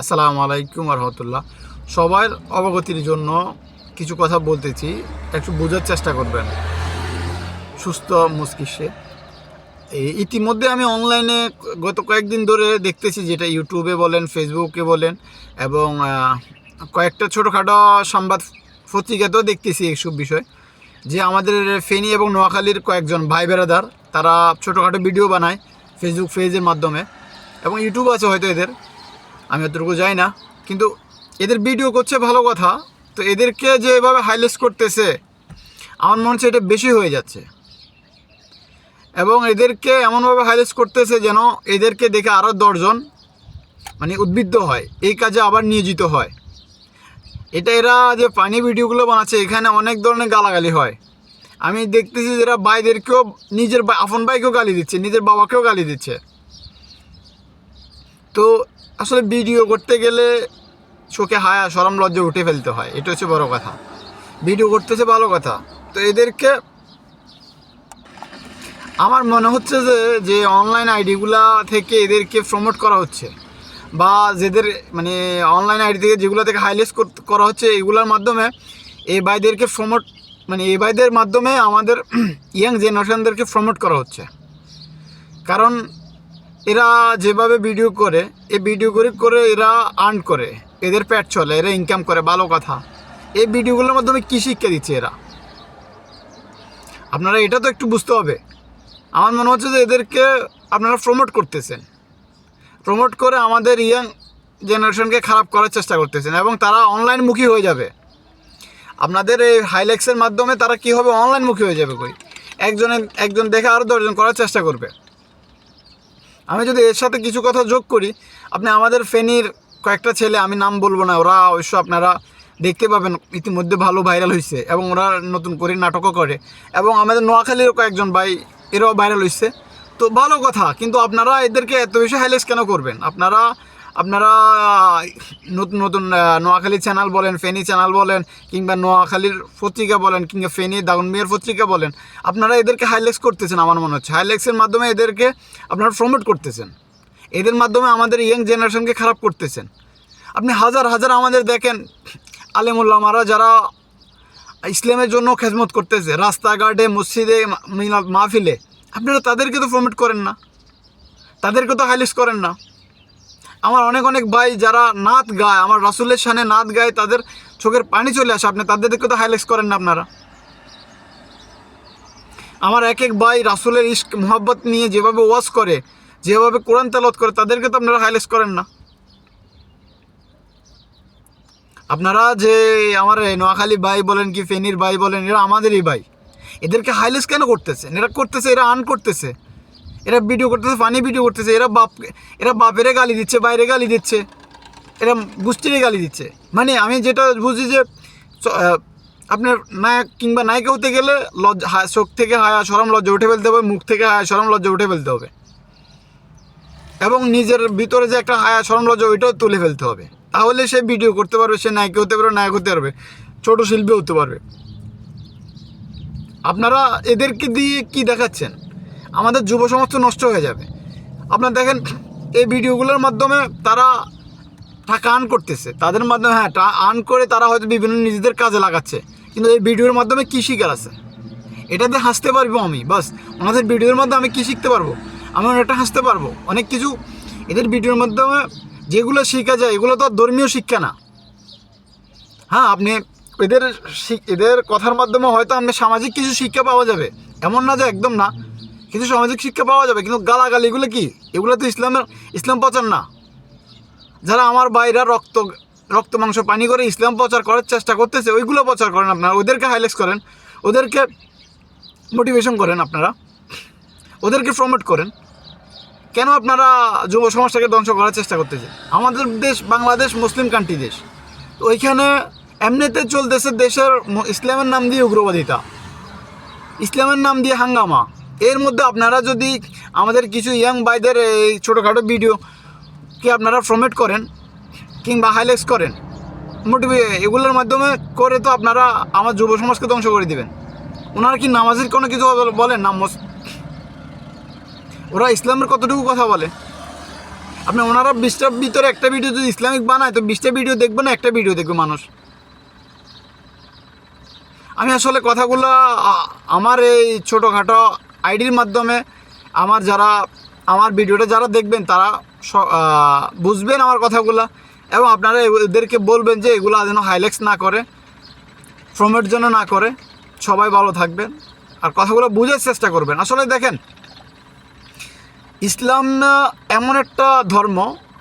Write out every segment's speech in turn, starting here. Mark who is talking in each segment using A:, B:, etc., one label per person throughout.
A: আসসালামু আলাইকুম রহমতুল্লাহ। সবার অবগতির জন্য কিছু কথা বলতেছি, একটু বোঝার চেষ্টা করবেন সুস্থ মস্তিষ্কে। ইতিমধ্যে আমি অনলাইনে গত কয়েকদিন ধরে দেখতেছি, যেটা ইউটিউবে বলেন, ফেসবুকে বলেন, এবং কয়েকটা ছোটোখাটো সংবাদ পত্রিকাতেও দেখতেছি এইসব বিষয়, যে আমাদের ফেনী এবং নোয়াখালীর কয়েকজন ভাই বেড়াদার তারা ছোটোখাটো ভিডিও বানায় ফেসবুক পেজের মাধ্যমে, এবং ইউটিউব আছে হয়তো এদের, আমি অতটুকু যাই না, কিন্তু এদের ভিডিও করছে ভালো কথা। তো এদেরকে যে এভাবে হাইলাইট করতেছে, আমার মনে হচ্ছে এটা বেশি হয়ে যাচ্ছে, এবং এদেরকে এমনভাবে হাইলাইট করতেছে যেন এদেরকে দেখে আরও 10জন উদ্বুদ্ধ হয়, এই কাজে আবার নিয়োজিত হয়। এরা যে পানি ভিডিওগুলো বানাচ্ছে, এখানে অনেক ধরনের গালাগালি হয়। আমি দেখতেছি যারা ভাইদেরকেও, নিজের আপন ভাইকেও গালি দিচ্ছে, নিজের বাবাকেও গালি দিচ্ছে। তো আসলে ভিডিও করতে গেলে চোখে হায়া শরম লজ্জা উঠে ফেলতে হয়, এটা হচ্ছে বড় কথা। ভিডিও করতেছে ভালো কথা, তো এদেরকে আমার মনে হচ্ছে যে অনলাইন আইডিগুলা থেকে এদেরকে প্রমোট করা হচ্ছে, বা যেদের অনলাইন আইডি থেকে যেগুলো থেকে হাইলাইট করা হচ্ছে, এগুলোর মাধ্যমে এই ভাইদেরকে প্রমোট, এই ভাইদের মাধ্যমে আমাদের ইয়াং জেনারেশনদেরকে প্রমোট করা হচ্ছে। কারণ এরা যেভাবে ভিডিও করে, এই ভিডিও করে এরা আর্ন করে, এদের পেট চলে, এরা ইনকাম করে, ভালো কথা। এই ভিডিওগুলোর মাধ্যমে কী শিক্ষা দিচ্ছে এরা, আপনারা এটা তো একটু বুঝতে হবে। আমার মনে হচ্ছে যে এদেরকে আপনারা প্রমোট করতেছেন, প্রমোট করে আমাদের ইয়াং জেনারেশনকে খারাপ করার চেষ্টা করতেছেন, এবং তারা অনলাইনমুখী হয়ে যাবে। আপনাদের এই হাইলাইটসের মাধ্যমে তারা কী হবে, অনলাইনমুখী হয়ে যাবে। একজন দেখে আরও 10জন করার চেষ্টা করবে। আমি যদি এর সাথে কিছু কথা যোগ করি, আপনি আমাদের ফেনীর কয়েকটা ছেলে, আমি নাম বলবো না, ওরা অবশ্য আপনারা দেখতে পাবেন ইতিমধ্যে ভালো ভাইরাল হয়েছে, এবং ওরা নতুন করে নাটকও করে, এবং আমাদের নোয়াখালীর কয়েকজন ভাই, এরাও ভাইরাল হয়েছে। তো ভালো কথা, কিন্তু আপনারা এদেরকে এত বেশি হাইলাইট কেন করবেন? আপনারা নতুন নতুন নোয়াখালী চ্যানেল বলেন, ফেনী চ্যানেল বলেন, কিংবা নোয়াখালীর পত্রিকা বলেন, কিংবা ফেনী দাগনমিয়ার পত্রিকা বলেন, আপনারা এদেরকে হাইলাইট করতেছেন। আমার মনে হচ্ছে হাইলাইটসের মাধ্যমে এদেরকে আপনারা প্রমোট করতেছেন, এদের মাধ্যমে আমাদের ইয়াং জেনারেশনকে খারাপ করতেছেন। আপনি হাজার হাজার আমাদের দেখেন আলেমুল্লামারা, যারা ইসলামের জন্য খেদমত করতেছে, রাস্তাঘাটে, মসজিদে, মাহফিলে, আপনারা তাদেরকে তো প্রমোট করেন না, তাদেরকে তো হাইলাইট করেন না। আমার অনেক ভাই যারা নাত গায়, আমার রাসূলের শানে নাত গায়, তাদের চোখের পানি চলে আসে, আপনি তাদেরকে তো হাইলাইট করেন না আপনারা। আমার এক ভাই রাসূলের ইশক মোহাব্বত নিয়ে যেভাবে ওয়াজ করে, যেভাবে কোরআন তেলাওয়াত করে, তাদেরকে তো আপনারা হাইলাইট করেন না। আপনারা যে আমার নোয়াখালী ভাই বলেন কি ফেনীর ভাই বলেন, এরা আমাদেরই ভাই, এদেরকে হাইলাইট কেন করতেছেন? এরা আর্ন করতেছে, এরা ভিডিও করতেছে, ফানি ভিডিও করতেছে, এরা বাপেরে গালি দিচ্ছে, বাইরে গালি দিচ্ছে, এরা গোষ্ঠীরে গালি দিচ্ছে। আমি যেটা বুঝি যে আপনার নায়ক কিংবা নায়িকা হতে গেলে চোখ থেকে হায়া শরম লজ্জা উঠে ফেলতে হবে, মুখ থেকে হায়া শরম লজ্জা উঠে ফেলতে হবে, এবং নিজের ভিতরে যে একটা হায়া শরম লজ্জা ওইটাও তুলে ফেলতে হবে। তাহলে সে ভিডিও করতে পারবে, সে নায়িকা হতে পারবে, নায়ক হতে পারবে, ছোটো শিল্পী হতে পারবে। আপনারা এদেরকে দিয়ে কি দেখাচ্ছেন? আমাদের যুব সমাজ তো নষ্ট হয়ে যাবে। আপনারা দেখেন এই ভিডিওগুলোর মাধ্যমে তারা টাকা আর্ন করতেছে, তাদের মাধ্যমে আর্ন করে তারা হয়তো বিভিন্ন নিজেদের কাজে লাগাচ্ছে, কিন্তু এই ভিডিওর মাধ্যমে কী শিকার আছে? এটাতে হাসতে পারবো আমি, বাস। ওনাদের ভিডিওর মাধ্যমে আমি কী শিখতে পারবো? আমি অনেকটা হাসতে পারবো, অনেক কিছু। এদের ভিডিওর মাধ্যমে যেগুলো শেখা যায়, এগুলো তো ধর্মীয় শিক্ষা না। আপনি এদের কথার মাধ্যমে হয়তো আপনি সামাজিক কিছু শিক্ষা পাওয়া যাবে, এমন না যে একদম না, কিছু সামাজিক শিক্ষা পাওয়া যাবে, কিন্তু গালাগালিগুলো কি? এগুলো তো ইসলাম প্রচার না। যারা আমার ভাইরা রক্ত মাংস পানি করে ইসলাম প্রচার করার চেষ্টা করতেছে, ওইগুলো প্রচার করেন আপনারা, ওদেরকে হাইলাইট করেন, ওদেরকে মোটিভেশন করেন, আপনারা ওদেরকে প্রমোট করেন। কেন আপনারা যুব সমাজটাকে ধ্বংস করার চেষ্টা করতেছে? আমাদের দেশ বাংলাদেশ মুসলিম কান্ট্রি দেশ, তো ওইখানে এমনিতে চলতেছে দেশের ইসলামের নাম দিয়ে উগ্রবাদিতা, ইসলামের নাম দিয়ে হাঙ্গামা। এর মধ্যে আপনারা যদি আমাদের কিছু ইয়াং ভাইদের এই ছোটোখাটো ভিডিওকে আপনারা প্রমোট করেন কিংবা হাইলাইট করেন, এগুলোর মাধ্যমে করে, তো আপনারা আমার যুব সমাজকে ধ্বংস করে দিবেন। ওনারা কি নামাজের কোনো কিছু বলেন না? ওরা ইসলামের কতটুকু কথা বলে? আপনি ওনারা 20টার ভিতরে একটা ভিডিও যদি ইসলামিক বানায় তো 20টা ভিডিও দেখবে না, একটা ভিডিও দেখবে মানুষ। আমি আসলে কথাগুলো আমার এই ছোটোখাটো আইডির মাধ্যমে আমার ভিডিওটা যারা দেখবেন তারা বুঝবেন আমার কথাগুলো, এবং আপনারা এদেরকে বলবেন যে এগুলো যেন হাইলাইটস না করে, প্রমোট যেন না করে। সবাই ভালো থাকবেন আর কথাগুলো বুঝার চেষ্টা করবেন। আসলে দেখেন, ইসলাম এমন একটা ধর্ম,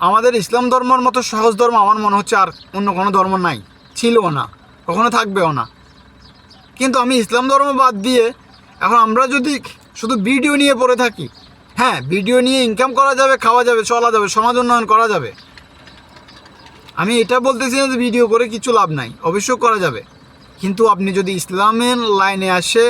A: আমাদের ইসলাম ধর্মের মতো সহজ ধর্ম আমার মনে হচ্ছে আর অন্য কোনো ধর্ম নাই, ছিলও না, কখনো থাকবেও না। কিন্তু আমি ইসলাম ধর্ম বাদ দিয়ে এখন আমরা যদি শুধু ভিডিও নিয়ে পড়ে থাকি, হ্যাঁ ভিডিও নিয়ে ইনকাম করা যাবে, খাওয়া যাবে, চলা যাবে, সমাজ উন্নয়ন করা যাবে। আমি এটা বলতেছি না যে ভিডিও করে কিছু লাভ নাই, অবশ্যই করা যাবে। কিন্তু আপনি যদি ইসলামের লাইনে আসে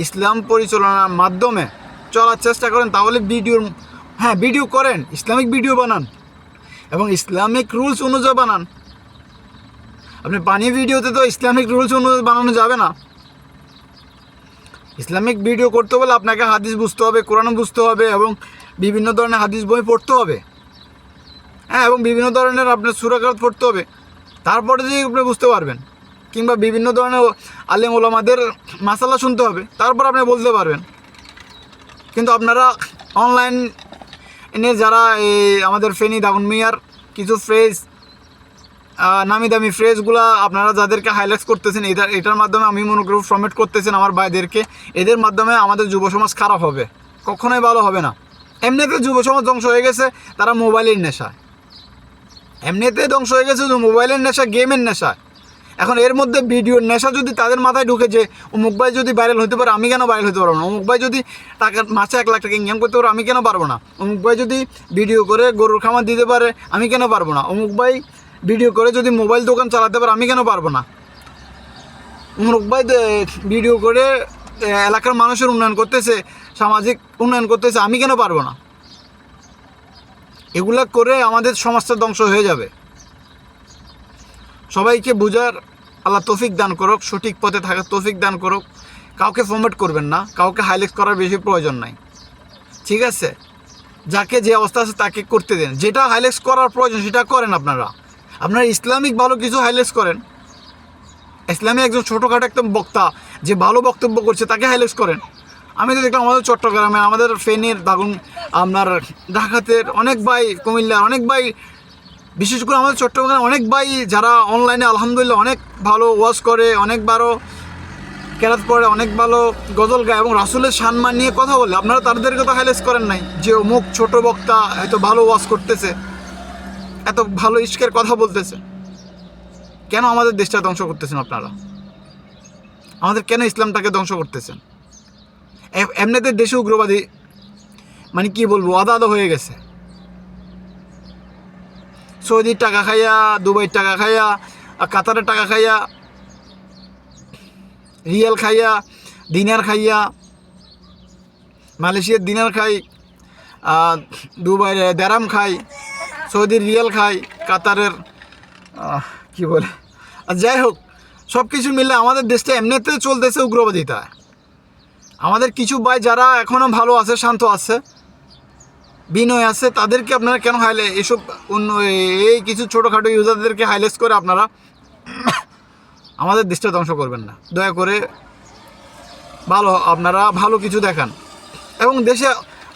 A: ইসলাম পরিচালনার মাধ্যমে চলার চেষ্টা করেন তাহলে ভিডিও করেন, ইসলামিক ভিডিও বানান এবং ইসলামিক রুলস অনুযায়ী বানান। আপনি পানি ভিডিওতে তো ইসলামিক রুলস অনুযায়ী বানানো যাবে না। ইসলামিক ভিডিও করতে হলে আপনাকে হাদিস বুঝতে হবে, কোরআন বুঝতে হবে এবং বিভিন্ন ধরনের হাদিস বই পড়তে হবে, হ্যাঁ, এবং বিভিন্ন ধরনের আপনার সূরা কেরাত পড়তে হবে, তারপরে যে আপনি বুঝতে পারবেন। কিংবা বিভিন্ন ধরনের আলেম ওলামাদের মাসালা শুনতে হবে, তারপর আপনি বলতে পারবেন। কিন্তু আপনারা অনলাইনে যারা এই আমাদের ফেনী দাগন মিয়ার কিছু ফ্রেজ, নামি দামি ফ্রেজগুলো আপনারা যাদেরকে হাইলাইটস করতেছেন, এটার মাধ্যমে আমি মনে করি ফরম্যাট করতেছেন আমার ভাইদেরকে, এদের মাধ্যমে আমাদের যুব সমাজ খারাপ হবে, কখনোই ভালো হবে না। এমনিতে যুব সমাজ ধ্বংস হয়ে গেছে তারা মোবাইলের নেশায়, এমনিতে ধ্বংস হয়ে গেছে মোবাইলের নেশা, গেমের নেশা। এখন এর মধ্যে ভিডিওর নেশা যদি তাদের মাথায় ঢুকে যে অমুক ভাই যদি ভাইরাল হতে পারে আমি কেন ভাইরাল হতে পারবো না, অমুক ভাই যদি মাসে 1 লাখ টাকা ইনকাম করতে পারে আমি কেন পারবো না, অমুক ভাই যদি ভিডিও করে গরুর খামার দিতে পারে আমি কেন পারবো না, অমুক ভাই ভিডিও করে যদি মোবাইল দোকান চালাতে পারে আমি কেন পারবো না, অমুক ভাই ভিডিও করে এলাকার মানুষের উন্নয়ন করতেছে, সামাজিক উন্নয়ন করতেছে আমি কেন পারবো না। এগুলা করে আমাদের সমাজটা ধ্বংস হয়ে যাবে। সবাইকে বুঝার আল্লাহ তৌফিক দান করুক, সঠিক পথে থাকার তৌফিক দান করুক। কাউকে প্রমোট করবেন না, কাউকে হাইলাইট করার বেশি প্রয়োজন নাই, ঠিক আছে? যাকে যে অবস্থা আছে তাকে করতে দেন, যেটা হাইলাইট করার প্রয়োজন সেটা করেন। আপনারা ইসলামিক ভালো কিছু হাইলাইট করেন, ইসলামী একজন ছোটোখাটো একটা বক্তা যে ভালো বক্তব্য করছে তাকে হাইলাইট করেন। আমি তো দেখলাম আমাদের চট্টগ্রামে, আমাদের ফেনীর, দাগুন, আপনার ঢাকাতের অনেক ভাই, কুমিল্লার অনেক ভাই, বিশেষ করে আমাদের চট্টগ্রামে অনেক ভাই যারা অনলাইনে আলহামদুলিল্লাহ অনেক ভালো ওয়াজ করে, অনেক ভালো কেরাত পড়ে, অনেক ভালো গজল গায় এবং রাসূলের সম্মান নিয়ে কথা বলে। আপনারা তাদেরকে তো হাইলাইট করেন নাই যে অমুক ছোট বক্তা এত ভালো ওয়াজ করতেছে, এত ভালো ইশকের কথা বলতেছে। কেন আমাদের দেশটা ধ্বংস করতেছেন আপনারা? আমাদের কেন ইসলামটাকে ধ্বংস করতেছেন? এমনিতে দেশে উগ্রবাদী মানে কি বলবো, আদা হয়ে গেছে। সৌদির টাকা খাইয়া, দুবাইয়ের টাকা খাইয়া, কাতারের টাকা খাইয়া, রিয়াল খাইয়া, দিনার খাইয়া, মালয়েশিয়ার দিনার খাই, দুবাইয়ের দেরাম খাই, সৌদির রিয়াল খাই, কাতারের কি বলে, আর যাই হোক সব কিছু মিলে আমাদের দেশটা এমনিতে চলতেছে উগ্রবাদিতা। আমাদের কিছু ভাই যারা এখনও ভালো আছে, শান্ত আছে, বিনয় আছে, তাদেরকে আপনারা কেন এসব এই কিছু ছোটোখাটো ইউজারদেরকে হাইলাইট করে আপনারা আমাদের দেশটা ধ্বংস করবেন না। দয়া করে আপনারা ভালো কিছু দেখান এবং দেশে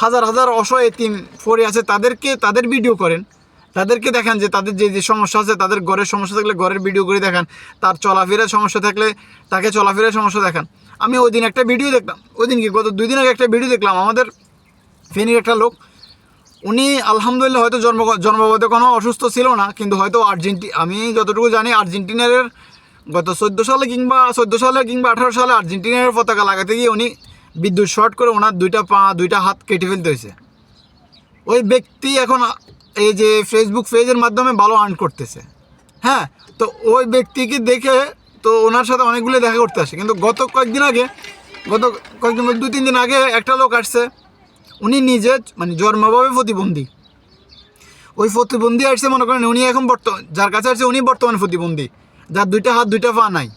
A: হাজার হাজার অসহায় এতিম পড়ে আছে তাদের ভিডিও করেন, তাদেরকে দেখান যে তাদের যে সমস্যা আছে, তাদের ঘরের সমস্যা থাকলে ঘরের ভিডিও করে দেখান, তার চলাফেরার সমস্যা থাকলে তাকে চলাফেরার সমস্যা দেখান। আমি ওই দিন একটা ভিডিও দেখলাম, গত 2 দিন আগে একটা ভিডিও দেখলাম, আমাদের ফেনীর একটা লোক, উনি আলহামদুলিল্লাহ হয়তো জন্মগত কোনো অসুস্থ ছিল না, কিন্তু হয়তো আমি যতটুকু জানি আর্জেন্টিনার গত 14 সালে কিংবা 18 সালে আর্জেন্টিনার পতাকা লাগাতে গিয়ে উনি বিদ্যুৎ শর্ট করে ওনার 2টা পা 2টা হাত কেটে ফেলতে হয়েছে। ওই ব্যক্তি এখন এই যে ফেসবুক পেজের মাধ্যমে ভালো আর্ন করতেছে, হ্যাঁ। তো ওই ব্যক্তিকে দেখে তো ওনার সাথে অনেকগুলো দেখা করতে আসে, কিন্তু গত কয়েকদিন 2-3 দিন আগে একটা লোক আসছে, উনি নিজে মানে জন্মভাবে প্রতিবন্ধী। ওই প্রতিবন্ধী আসছে, মনে করেন উনি এখন যার কাছে আসছে উনি বর্তমানে প্রতিবন্ধী, যার 2টা হাত 2টা পা নাই।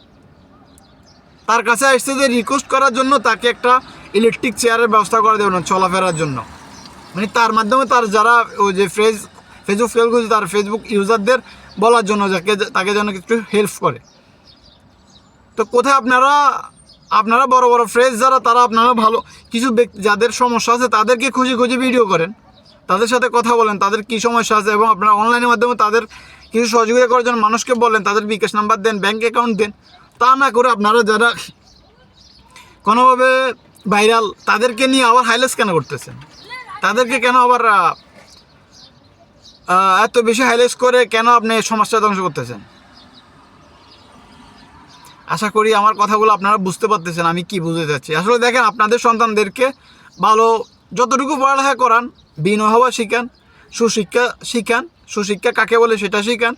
A: তার কাছে আসছে যে রিকোয়েস্ট করার জন্য তাকে একটা ইলেকট্রিক চেয়ারের ব্যবস্থা করে দেবেন চলাফেরার জন্য। মানে তার মাধ্যমে তার যারা ওই যে ফেসবুক ফেল করছে তার ফেসবুক ইউজারদের বলার জন্য তাকে যেন কিছু হেল্প করে। তো কোথায় আপনারা বড় বড় ফ্রেন্ড যারা তারা আপনারা ভালো কিছু ব্যক্তি যাদের সমস্যা আছে তাদেরকে খুঁজে খুঁজে ভিডিও করেন, তাদের সাথে কথা বলেন, তাদের কী সমস্যা আছে, এবং আপনারা অনলাইনের মাধ্যমে তাদের কিছু সহযোগিতা করার জন্য মানুষকে বলেন, তাদের বিকাশ নাম্বার দেন, ব্যাঙ্ক অ্যাকাউন্ট দেন। তা না করে আপনারা যারা কোনোভাবে ভাইরাল তাদেরকে নিয়ে আবার হাইলাইট কেন করতেছেন? তাদেরকে কেন আবার এত বেশি হাইলাইট করে কেন আপনি সমাজটা ধ্বংস করতেছেন? আশা করি আমার কথাগুলো আপনারা বুঝতে পারতেছেন আমি কি বুঝতে চাচ্ছি। আসলে দেখেন, আপনাদের সন্তানদেরকে ভালো যতটুকু পড়ালেখা করান, বিনয় হওয়া শিখান, সুশিক্ষা কাকে বলে সেটা শিখান,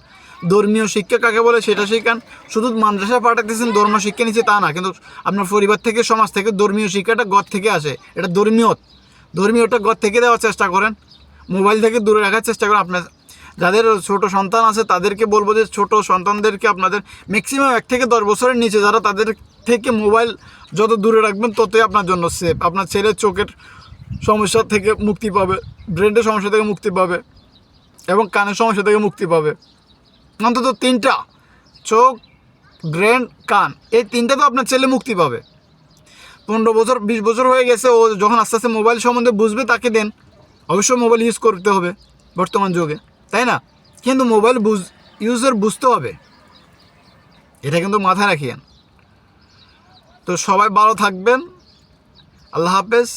A: ধর্মীয় শিক্ষা কাকে বলে সেটা শিখান। শুধু মাদ্রাসায় পাঠাতেছেন ধর্ম শিক্ষা নিচ্ছে তা না, কিন্তু আপনার পরিবার থেকে, সমাজ থেকে ধর্মীয় শিক্ষাটা ঘর থেকে আসে। এটা ধর্মীয়টা ঘর থেকে দেওয়ার চেষ্টা করেন, মোবাইল থেকে দূরে রাখার চেষ্টা করেন। আপনার যাদের ছোট সন্তান আছে তাদেরকে বলবো যে ছোট সন্তানদেরকে আপনাদের ম্যাক্সিমাম 1 থেকে 10 বছরের নিচে যারা, তাদের থেকে মোবাইল যত দূরে রাখবেন ততই আপনার জন্য সেফ। আপনার ছেলের চোখের সমস্যা থেকে মুক্তি পাবে, ব্রেনের সমস্যা থেকে মুক্তি পাবে, এবং কানের সমস্যা থেকে মুক্তি পাবে। অন্তত 3টা, চোখ, ব্রেন, কান, এই 3টা তো আপনার ছেলে মুক্তি পাবে। 15 বছর 20 বছর হয়ে গেছে, ও যখন আস্তে আস্তে মোবাইল সম্বন্ধে বুঝবে তাকে দেন। অবশ্যই মোবাইল ইউজ করতে হবে বর্তমান যুগে, তাই না? কিন্তু মোবাইল ইউজার বুঝতে হবে, এটা কিন্তু মাথায় রাখিয়েন। তো সবাই ভালো থাকবেন, আল্লাহ হাফেজ।